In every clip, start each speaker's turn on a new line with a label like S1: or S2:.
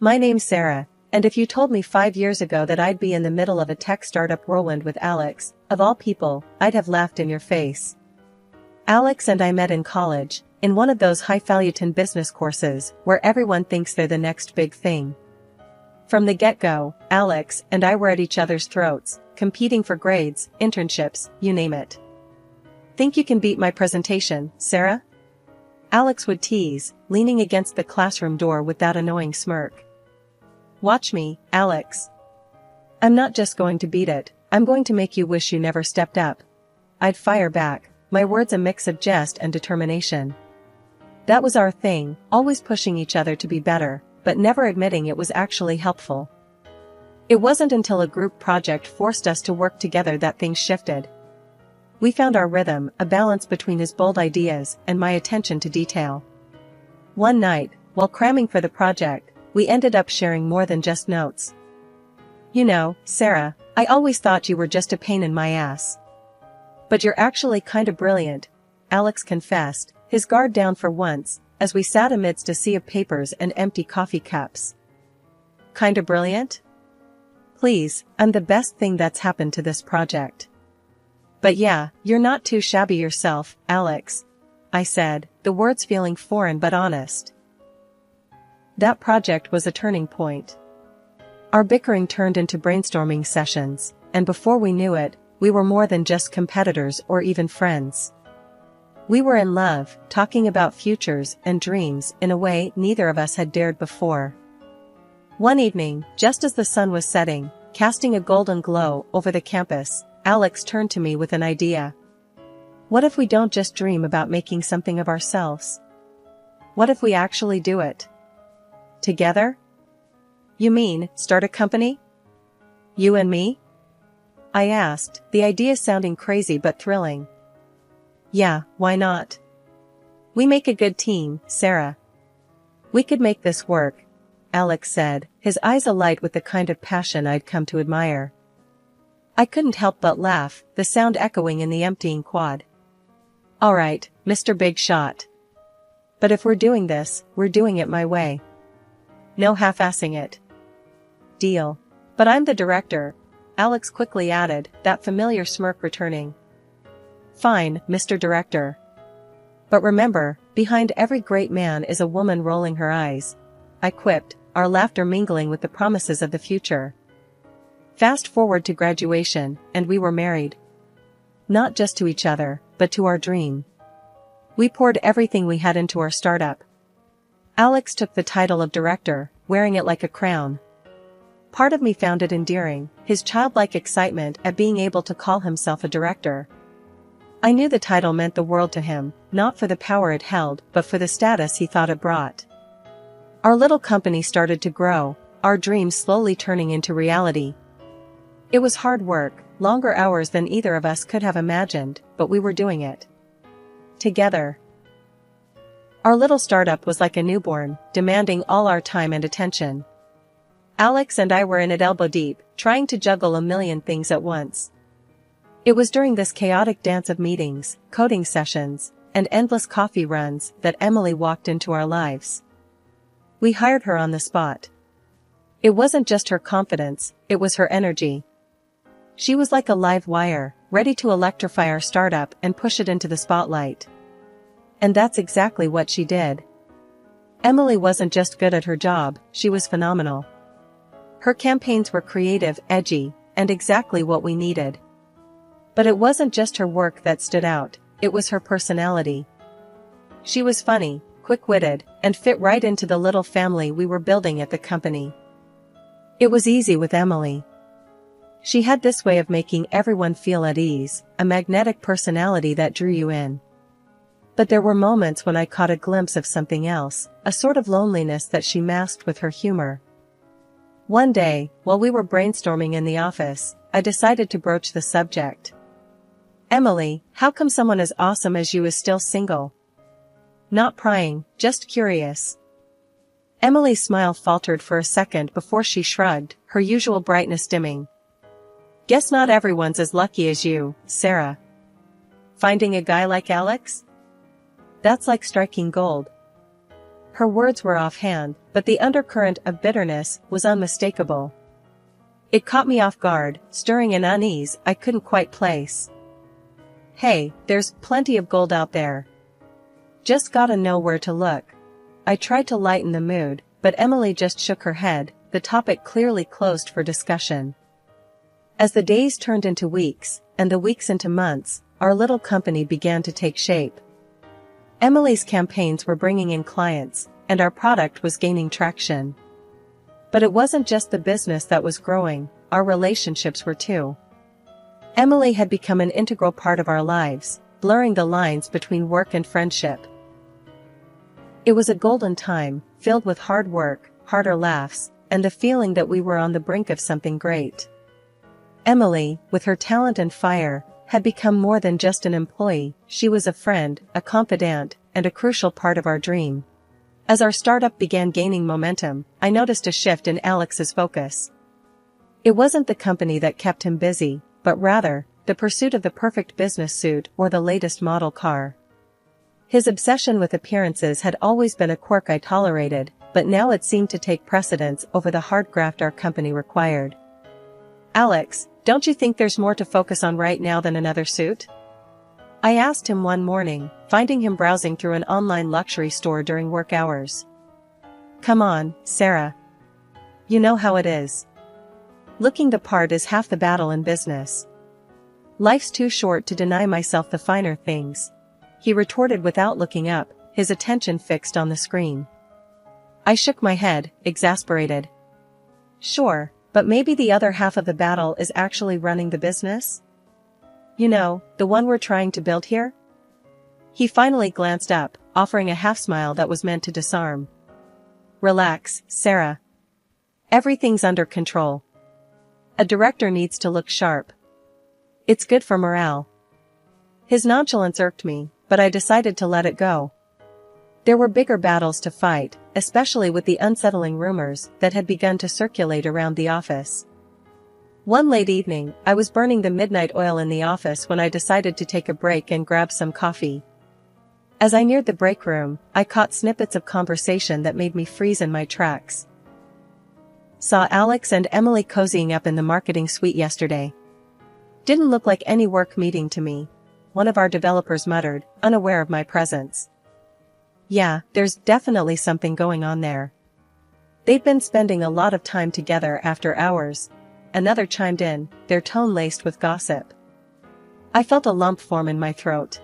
S1: My name's Sarah, and if you told me 5 years ago that I'd be in the middle of a tech startup whirlwind with Alex, of all people, I'd have laughed in your face. Alex and I met in college, in one of those highfalutin business courses where everyone thinks they're the next big thing. From the get-go, Alex and I were at each other's throats, competing for grades, internships, you name it. Think you can beat my presentation, Sarah? Alex would tease, leaning against the classroom door with that annoying smirk. Watch me, Alex. I'm not just going to beat it, I'm going to make you wish you never stepped up. I'd fire back, my words a mix of jest and determination. That was our thing, always pushing each other to be better, but never admitting it was actually helpful. It wasn't until a group project forced us to work together that things shifted. We found our rhythm, a balance between his bold ideas and my attention to detail. One night, while cramming for the project, we ended up sharing more than just notes. You know, Sarah, I always thought you were just a pain in my ass. But you're actually kinda brilliant, Alex confessed, his guard down for once, as we sat amidst a sea of papers and empty coffee cups. Kinda brilliant? Please, I'm the best thing that's happened to this project. But yeah, you're not too shabby yourself, Alex, I said, the words feeling foreign but honest. That project was a turning point. Our bickering turned into brainstorming sessions, and before we knew it, we were more than just competitors or even friends. We were in love, talking about futures and dreams in a way neither of us had dared before. One evening, just as the sun was setting, casting a golden glow over the campus, Alex turned to me with an idea. What if we don't just dream about making something of ourselves? What if we actually do it? Together? You mean, start a company? You and me? I asked, the idea sounding crazy but thrilling. Yeah, why not? We make a good team, Sarah. We could make this work, Alex said, his eyes alight with the kind of passion I'd come to admire. I couldn't help but laugh, the sound echoing in the emptying quad. All right, Mr. Big Shot. But if we're doing this, we're doing it my way. No half-assing it. Deal. But I'm the director, Alex quickly added, that familiar smirk returning. Fine, Mr. Director. But remember, behind every great man is a woman rolling her eyes, I quipped, our laughter mingling with the promises of the future. Fast forward to graduation, and we were married. Not just to each other, but to our dream. We poured everything we had into our startup. Alex took the title of director, wearing it like a crown. Part of me found it endearing, his childlike excitement at being able to call himself a director. I knew the title meant the world to him, not for the power it held, but for the status he thought it brought. Our little company started to grow, our dreams slowly turning into reality. It was hard work, longer hours than either of us could have imagined, but we were doing it. Together. Our little startup was like a newborn, demanding all our time and attention. Alex and I were in it elbow deep, trying to juggle a million things at once. It was during this chaotic dance of meetings, coding sessions, and endless coffee runs that Emily walked into our lives. We hired her on the spot. It wasn't just her confidence, it was her energy. She was like a live wire, ready to electrify our startup and push it into the spotlight. And that's exactly what she did. Emily wasn't just good at her job, she was phenomenal. Her campaigns were creative, edgy, and exactly what we needed. But it wasn't just her work that stood out, it was her personality. She was funny, quick-witted, and fit right into the little family we were building at the company. It was easy with Emily. She had this way of making everyone feel at ease, a magnetic personality that drew you in. But there were moments when I caught a glimpse of something else, a sort of loneliness that she masked with her humor. One day, while we were brainstorming in the office, I decided to broach the subject. Emily, how come someone as awesome as you is still single? Not prying, just curious. Emily's smile faltered for a second before she shrugged, her usual brightness dimming. Guess not everyone's as lucky as you, Sarah. Finding a guy like Alex? That's like striking gold. Her words were offhand, but the undercurrent of bitterness was unmistakable. It caught me off guard, stirring an unease I couldn't quite place. "Hey, there's plenty of gold out there. Just gotta know where to look." I tried to lighten the mood, but Emily just shook her head, the topic clearly closed for discussion. As the days turned into weeks, and the weeks into months, our little company began to take shape. Emily's campaigns were bringing in clients, and our product was gaining traction. But it wasn't just the business that was growing, our relationships were too. Emily had become an integral part of our lives, blurring the lines between work and friendship. It was a golden time, filled with hard work, harder laughs, and the feeling that we were on the brink of something great. Emily, with her talent and fire, had become more than just an employee. She was a friend, a confidant, and a crucial part of our dream. As our startup began gaining momentum, I noticed a shift in Alex's focus. It wasn't the company that kept him busy, but rather, the pursuit of the perfect business suit or the latest model car. His obsession with appearances had always been a quirk I tolerated, but now it seemed to take precedence over the hard graft our company required. "Alex, don't you think there's more to focus on right now than another suit?" I asked him one morning, finding him browsing through an online luxury store during work hours. "Come on, Sarah. You know how it is. Looking the part is half the battle in business. Life's too short to deny myself the finer things," he retorted without looking up, his attention fixed on the screen. I shook my head, exasperated. "Sure, but maybe the other half of the battle is actually running the business? You know, the one we're trying to build here?" He finally glanced up, offering a half-smile that was meant to disarm. "Relax, Sarah. Everything's under control. A director needs to look sharp. It's good for morale." His nonchalance irked me, but I decided to let it go. There were bigger battles to fight, especially with the unsettling rumors that had begun to circulate around the office. One late evening, I was burning the midnight oil in the office when I decided to take a break and grab some coffee. As I neared the break room, I caught snippets of conversation that made me freeze in my tracks. "Saw Alex and Emily cozying up in the marketing suite yesterday. Didn't look like any work meeting to me," one of our developers muttered, unaware of my presence. "Yeah, there's definitely something going on there. They've been spending a lot of time together after hours," another chimed in, their tone laced with gossip. I felt a lump form in my throat.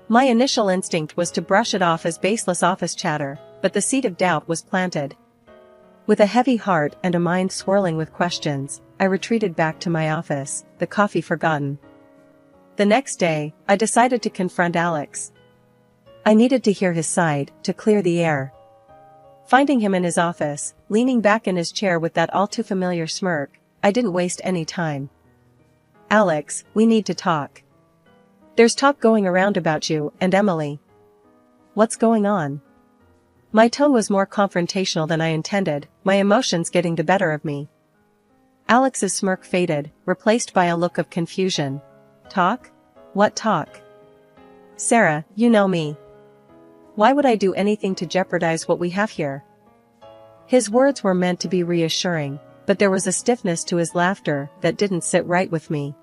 S1: My initial instinct was to brush it off as baseless office chatter, but the seed of doubt was planted. With a heavy heart and a mind swirling with questions, I retreated back to my office, the coffee forgotten. The next day, I decided to confront Alex. I needed to hear his side, to clear the air. Finding him in his office, leaning back in his chair with that all-too-familiar smirk, I didn't waste any time. "Alex, we need to talk. There's talk going around about you and Emily. What's going on?" My tone was more confrontational than I intended, my emotions getting the better of me. Alex's smirk faded, replaced by a look of confusion. "Talk? What talk?" "Sarah, you know me. Why would I do anything to jeopardize what we have here?" His words were meant to be reassuring, but there was a stiffness to his laughter that didn't sit right with me.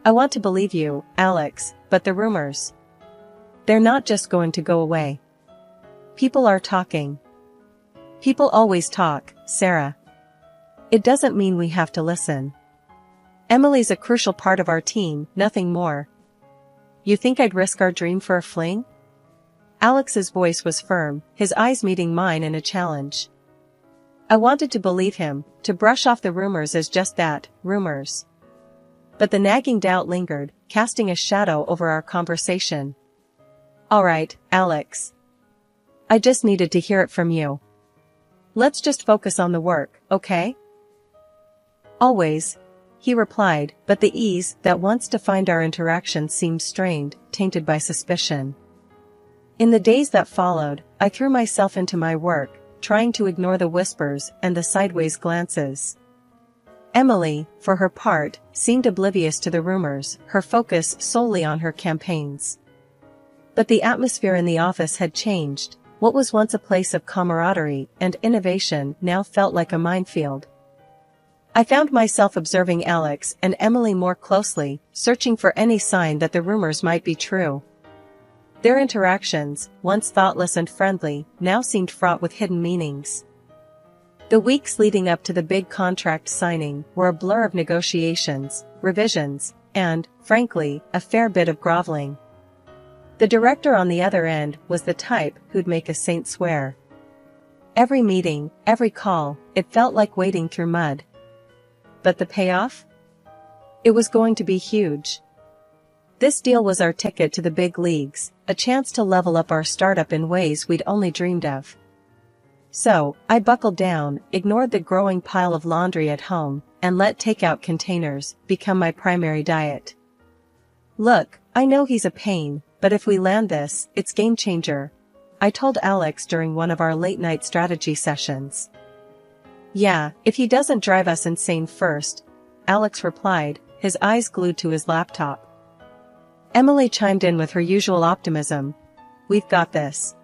S1: "I want to believe you, Alex, but the rumors. They're not just going to go away. People are talking. People always talk, Sarah. It doesn't mean we have to listen. Emily's a crucial part of our team, nothing more. You think I'd risk our dream for a fling?" Alex's voice was firm, his eyes meeting mine in a challenge. I wanted to believe him, to brush off the rumors as just that, rumors. But the nagging doubt lingered, casting a shadow over our conversation. "All right, Alex. I just needed to hear it from you. Let's just focus on the work, okay?" "Always," he replied, but the ease that once defined our interaction seemed strained, tainted by suspicion. In the days that followed, I threw myself into my work, trying to ignore the whispers and the sideways glances. Emily, for her part, seemed oblivious to the rumors, her focus solely on her campaigns. But the atmosphere in the office had changed, What was once a place of camaraderie and innovation now felt like a minefield. I found myself observing Alex and Emily more closely, searching for any sign that the rumors might be true. Their interactions, once thoughtless and friendly, now seemed fraught with hidden meanings. The weeks leading up to the big contract signing were a blur of negotiations, revisions, and, frankly, a fair bit of groveling. The director on the other end was the type who'd make a saint swear. Every meeting, every call, it felt like wading through mud. But the payoff? It was going to be huge. This deal was our ticket to the big leagues, a chance to level up our startup in ways we'd only dreamed of. So, I buckled down, ignored the growing pile of laundry at home, and let takeout containers become my primary diet. Look, I know he's a pain, but if we land this, it's game changer, I told Alex during one of our late-night strategy sessions. Yeah, if he doesn't drive us insane first, Alex replied, his eyes glued to his laptop. Emily chimed in with her usual optimism. We've got this.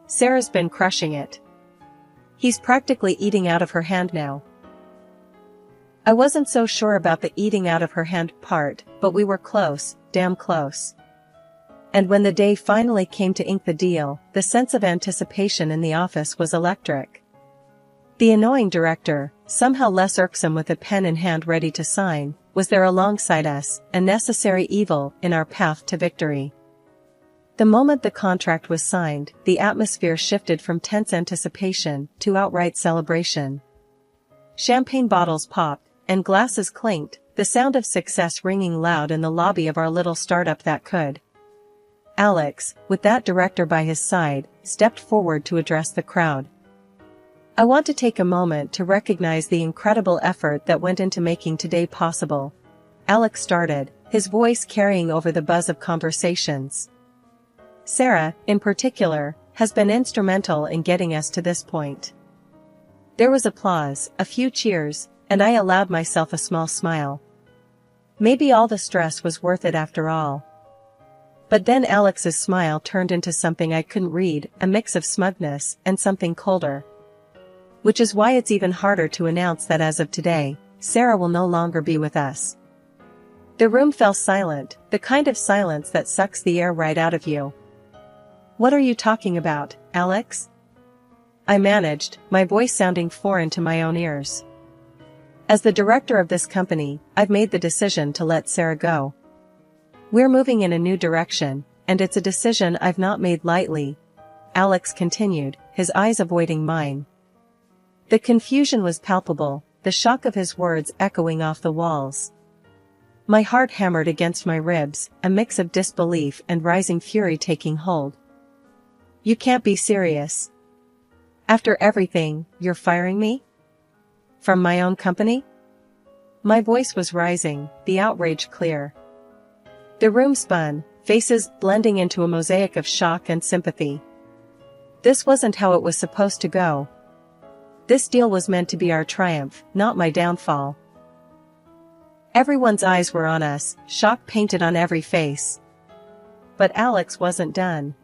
S1: Sarah's been crushing it. He's practically eating out of her hand now. I wasn't so sure about the eating out of her hand part, but we were close, damn close. And when the day finally came to ink the deal, the sense of anticipation in the office was electric. The annoying director, somehow less irksome with a pen in hand ready to sign, was there alongside us, a necessary evil in our path to victory. The moment the contract was signed, the atmosphere shifted from tense anticipation to outright celebration. Champagne bottles popped, and glasses clinked, the sound of success ringing loud in the lobby of our little startup that could. Alex, with that director by his side, stepped forward to address the crowd. I want to take a moment to recognize the incredible effort that went into making today possible. Alex started, his voice carrying over the buzz of conversations. Sarah, in particular, has been instrumental in getting us to this point. There was applause, a few cheers, and I allowed myself a small smile. Maybe all the stress was worth it after all. But then Alex's smile turned into something I couldn't read, a mix of smugness and something colder. Which is why it's even harder to announce that as of today, Sarah will no longer be with us. The room fell silent, the kind of silence that sucks the air right out of you. What are you talking about, Alex? I managed, my voice sounding foreign to my own ears. As the director of this company, I've made the decision to let Sarah go. We're moving in a new direction, and it's a decision I've not made lightly, Alex continued, his eyes avoiding mine. The confusion was palpable, the shock of his words echoing off the walls. My heart hammered against my ribs, a mix of disbelief and rising fury taking hold. You can't be serious. After everything, you're firing me? From my own company? My voice was rising, the outrage clear. The room spun, faces blending into a mosaic of shock and sympathy. This wasn't how it was supposed to go. This deal was meant to be our triumph, not my downfall. Everyone's eyes were on us, shock painted on every face. But Alex wasn't done.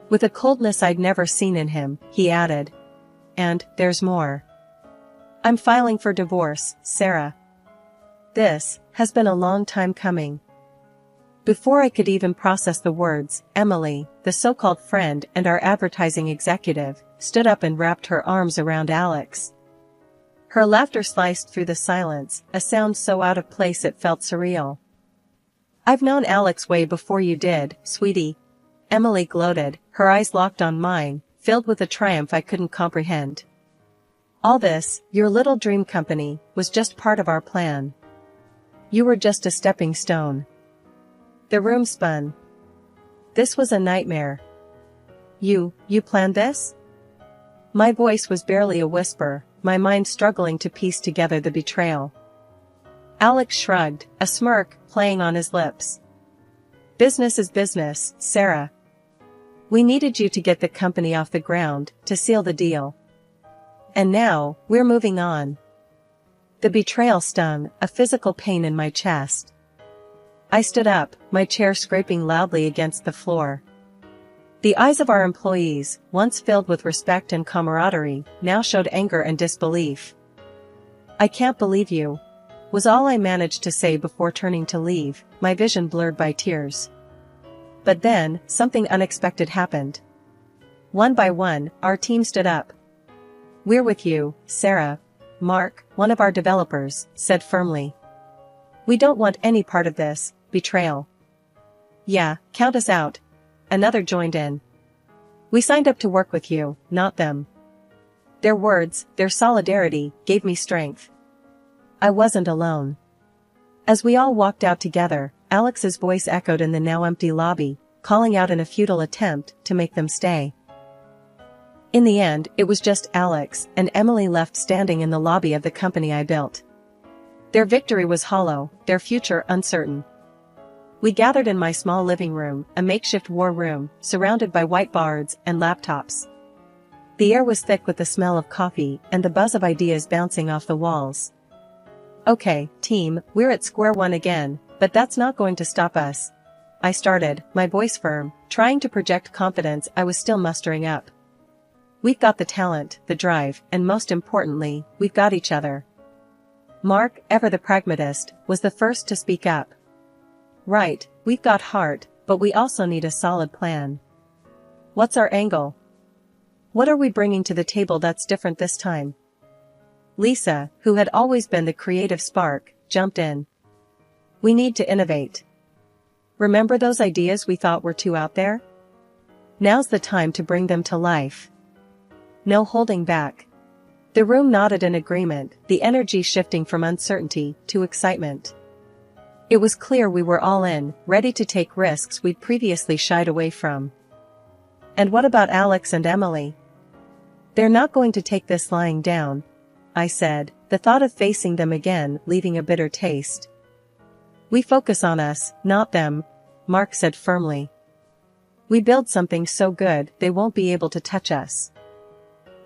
S1: With a coldness I'd never seen in him, he added. And, there's more. I'm filing for divorce, Sarah. This has been a long time coming. Before I could even process the words, Emily, the so-called friend and our advertising executive, stood up and wrapped her arms around Alex. Her laughter sliced through the silence, a sound so out of place it felt surreal. I've known Alex way before you did, sweetie. Emily gloated, her eyes locked on mine, filled with a triumph I couldn't comprehend. All this, your little dream company, was just part of our plan. You were just a stepping stone. The room spun. This was a nightmare. You planned this? My voice was barely a whisper, my mind struggling to piece together the betrayal. Alex shrugged, a smirk playing on his lips. Business is business, Sarah. We needed you to get the company off the ground, to seal the deal. And now, we're moving on. The betrayal stung, a physical pain in my chest. I stood up, my chair scraping loudly against the floor. The eyes of our employees, once filled with respect and camaraderie, now showed anger and disbelief. "I can't believe you," was all I managed to say before turning to leave, my vision blurred by tears. But then, something unexpected happened. One by one, our team stood up. "We're with you, Sarah," Mark, one of our developers, said firmly. "We don't want any part of this betrayal." "Yeah, count us out," another joined in. "We signed up to work with you, not them." Their words, their solidarity, gave me strength. I wasn't alone. As we all walked out together, Alex's voice echoed in the now empty lobby, calling out in a futile attempt to make them stay. In the end, it was just Alex and Emily left standing in the lobby of the company I built. Their victory was hollow, their future uncertain. We gathered in my small living room, a makeshift war room, surrounded by whiteboards and laptops. The air was thick with the smell of coffee and the buzz of ideas bouncing off the walls. "Okay, team, we're at square one again, but that's not going to stop us," I started, my voice firm, trying to project confidence I was still mustering up. "We've got the talent, the drive, and most importantly, we've got each other." Mark, ever the pragmatist, was the first to speak up. "Right, we've got heart, but we also need a solid plan. What's our angle? What are we bringing to the table that's different this time?" Lisa, who had always been the creative spark, jumped in. "We need to innovate. Remember those ideas we thought were too out there? Now's the time to bring them to life. No holding back." The room nodded in agreement, the energy shifting from uncertainty to excitement. It was clear we were all in, ready to take risks we'd previously shied away from. "And what about Alex and Emily? They're not going to take this lying down," I said, the thought of facing them again leaving a bitter taste. "We focus on us, not them," Mark said firmly. "We build something so good they won't be able to touch us.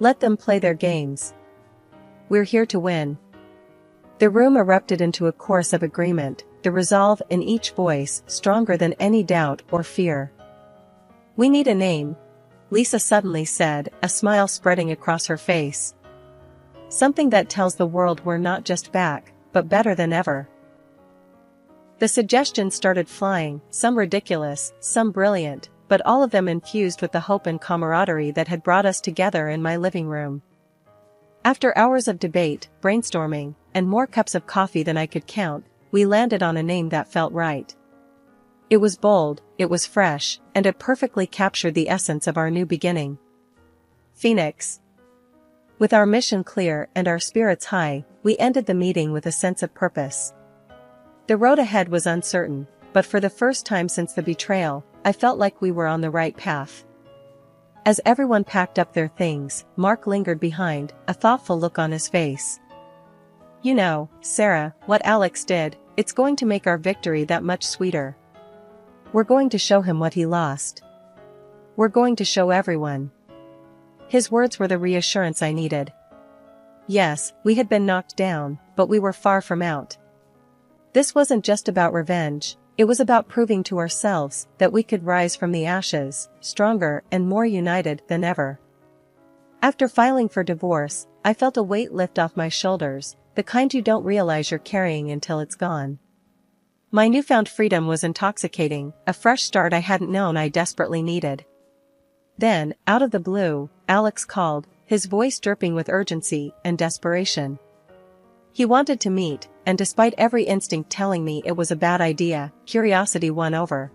S1: Let them play their games. We're here to win." The room erupted into a chorus of agreement, the resolve in each voice stronger than any doubt or fear. "We need a name," Lisa suddenly said, a smile spreading across her face. "Something that tells the world we're not just back, but better than ever." The suggestions started flying, some ridiculous, some brilliant, but all of them infused with the hope and camaraderie that had brought us together in my living room. After hours of debate, brainstorming, and more cups of coffee than I could count, we landed on a name that felt right. It was bold, it was fresh, and it perfectly captured the essence of our new beginning. Phoenix. With our mission clear and our spirits high, we ended the meeting with a sense of purpose. The road ahead was uncertain, but for the first time since the betrayal, I felt like we were on the right path. As everyone packed up their things, Mark lingered behind, a thoughtful look on his face. "You know, Sarah, what Alex did, it's going to make our victory that much sweeter. We're going to show him what he lost. We're going to show everyone." His words were the reassurance I needed. Yes, we had been knocked down, but we were far from out. This wasn't just about revenge, it was about proving to ourselves that we could rise from the ashes, stronger and more united than ever. After filing for divorce, I felt a weight lift off my shoulders, the kind you don't realize you're carrying until it's gone. My newfound freedom was intoxicating, a fresh start I hadn't known I desperately needed. Then, out of the blue, Alex called, his voice dripping with urgency and desperation. He wanted to meet, and despite every instinct telling me it was a bad idea, curiosity won over.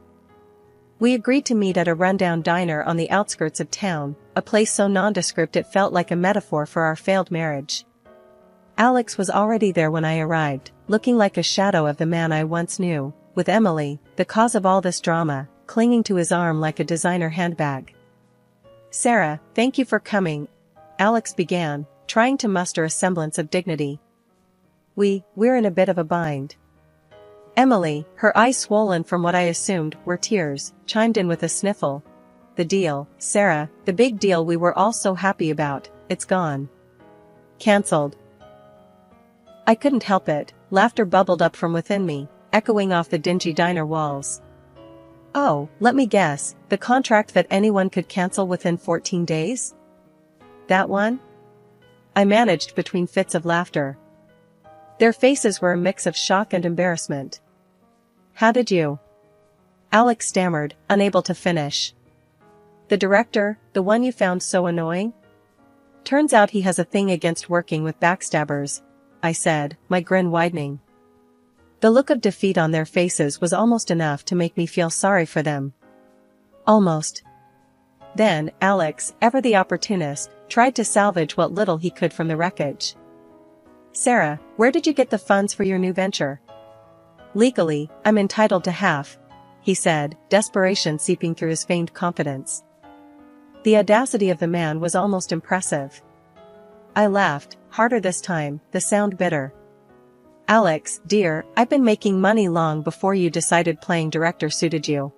S1: We agreed to meet at a rundown diner on the outskirts of town, a place so nondescript it felt like a metaphor for our failed marriage. Alex was already there when I arrived, looking like a shadow of the man I once knew, with Emily, the cause of all this drama, clinging to his arm like a designer handbag. "Sarah, thank you for coming," Alex began, trying to muster a semblance of dignity. We're in a bit of a bind." Emily, her eyes swollen from what I assumed were tears, chimed in with a sniffle. "The deal, Sarah, the big deal we were all so happy about, it's gone. Cancelled." I couldn't help it, laughter bubbled up from within me, echoing off the dingy diner walls. Oh, let me guess, the contract that anyone could cancel within 14 days? That one? I managed between fits of laughter. Their faces were a mix of shock and embarrassment. How did you? Alex stammered, unable to finish. The director, the one you found so annoying? Turns out he has a thing against working with backstabbers, I said, my grin widening. The look of defeat on their faces was almost enough to make me feel sorry for them. Almost. Then, Alex, ever the opportunist, tried to salvage what little he could from the wreckage. Sarah, where did you get the funds for your new venture? Legally, I'm entitled to half, he said, desperation seeping through his feigned confidence. The audacity of the man was almost impressive. I laughed, harder this time, the sound bitter. Alex, dear, I've been making money long before you decided playing director suited you.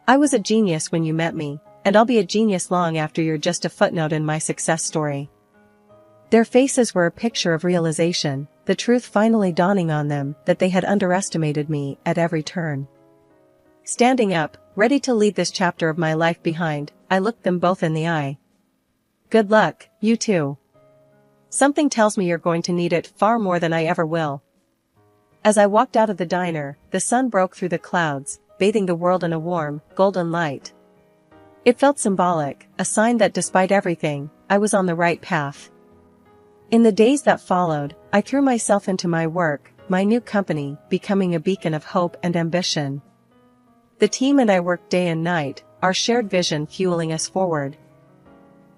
S1: I was a genius when you met me, and I'll be a genius long after you're just a footnote in my success story. Their faces were a picture of realization, the truth finally dawning on them that they had underestimated me at every turn. Standing up, ready to leave this chapter of my life behind, I looked them both in the eye. Good luck, you too. Something tells me you're going to need it far more than I ever will. As I walked out of the diner, the sun broke through the clouds, bathing the world in a warm, golden light. It felt symbolic, a sign that despite everything, I was on the right path. In the days that followed, I threw myself into my work, my new company, becoming a beacon of hope and ambition. The team and I worked day and night, our shared vision fueling us forward.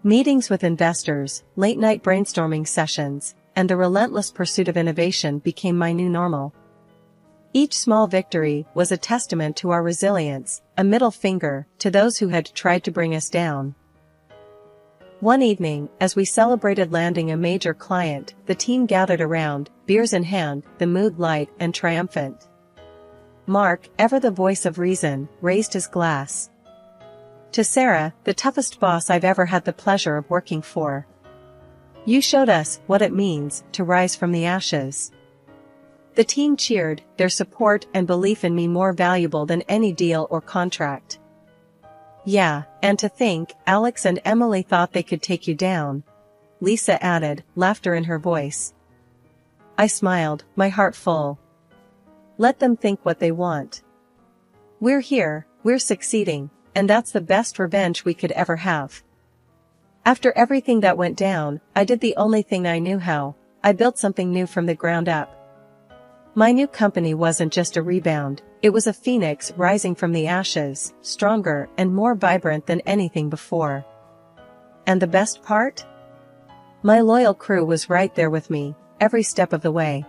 S1: Meetings with investors, late-night brainstorming sessions, and the relentless pursuit of innovation became my new normal. Each small victory was a testament to our resilience, a middle finger to those who had tried to bring us down. One evening, as we celebrated landing a major client, the team gathered around, beers in hand, the mood light and triumphant. Mark, ever the voice of reason, raised his glass. To Sarah, the toughest boss I've ever had the pleasure of working for. You showed us what it means to rise from the ashes. The team cheered, their support and belief in me more valuable than any deal or contract. Yeah, and to think, Alex and Emily thought they could take you down, Lisa added, laughter in her voice. I smiled, my heart full. Let them think what they want. We're here, we're succeeding, and that's the best revenge we could ever have. After everything that went down, I did the only thing I knew how. I built something new from the ground up. My new company wasn't just a rebound, it was a phoenix rising from the ashes, stronger and more vibrant than anything before. And the best part? My loyal crew was right there with me, every step of the way.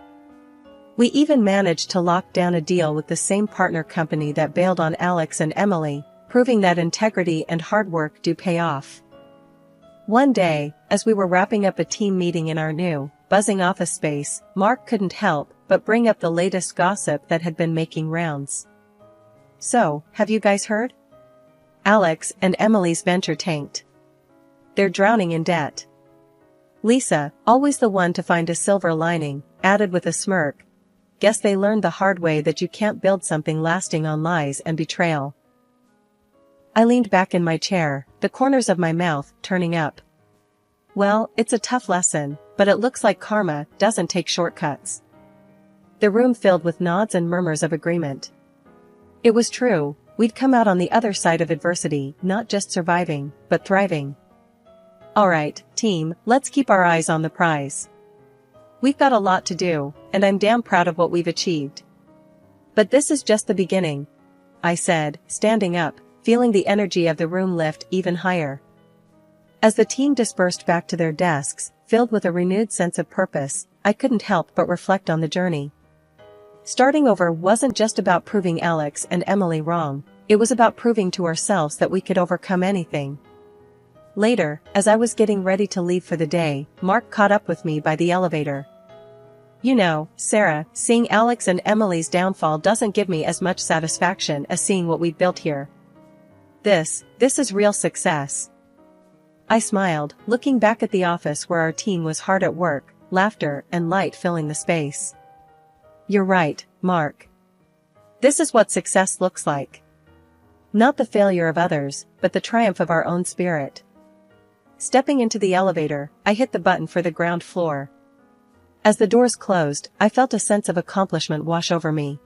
S1: We even managed to lock down a deal with the same partner company that bailed on Alex and Emily, proving that integrity and hard work do pay off. One day, as we were wrapping up a team meeting in our new, buzzing office space, Mark couldn't help but bring up the latest gossip that had been making rounds. So, have you guys heard? Alex and Emily's venture tanked. They're drowning in debt. Lisa, always the one to find a silver lining, added with a smirk. Guess they learned the hard way that you can't build something lasting on lies and betrayal. I leaned back in my chair, the corners of my mouth turning up. Well, it's a tough lesson, but it looks like karma doesn't take shortcuts. The room filled with nods and murmurs of agreement. It was true, we'd come out on the other side of adversity, not just surviving, but thriving. Alright, team, let's keep our eyes on the prize. We've got a lot to do, and I'm damn proud of what we've achieved. But this is just the beginning, I said, standing up, feeling the energy of the room lift even higher. As the team dispersed back to their desks, filled with a renewed sense of purpose, I couldn't help but reflect on the journey. Starting over wasn't just about proving Alex and Emily wrong, it was about proving to ourselves that we could overcome anything. Later, as I was getting ready to leave for the day, Mark caught up with me by the elevator. You know, Sarah, seeing Alex and Emily's downfall doesn't give me as much satisfaction as seeing what we've built here. This is real success. I smiled, looking back at the office where our team was hard at work, laughter and light filling the space. You're right, Mark. This is what success looks like. Not the failure of others, but the triumph of our own spirit. Stepping into the elevator, I hit the button for the ground floor. As the doors closed, I felt a sense of accomplishment wash over me.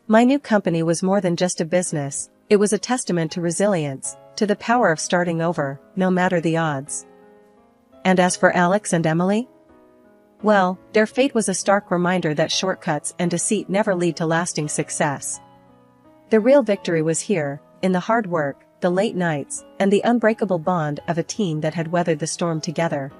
S1: My new company was more than just a business, it was a testament to resilience, to the power of starting over, no matter the odds. And as for Alex and Emily? Well, their fate was a stark reminder that shortcuts and deceit never lead to lasting success. The real victory was here, in the hard work, the late nights, and the unbreakable bond of a team that had weathered the storm together.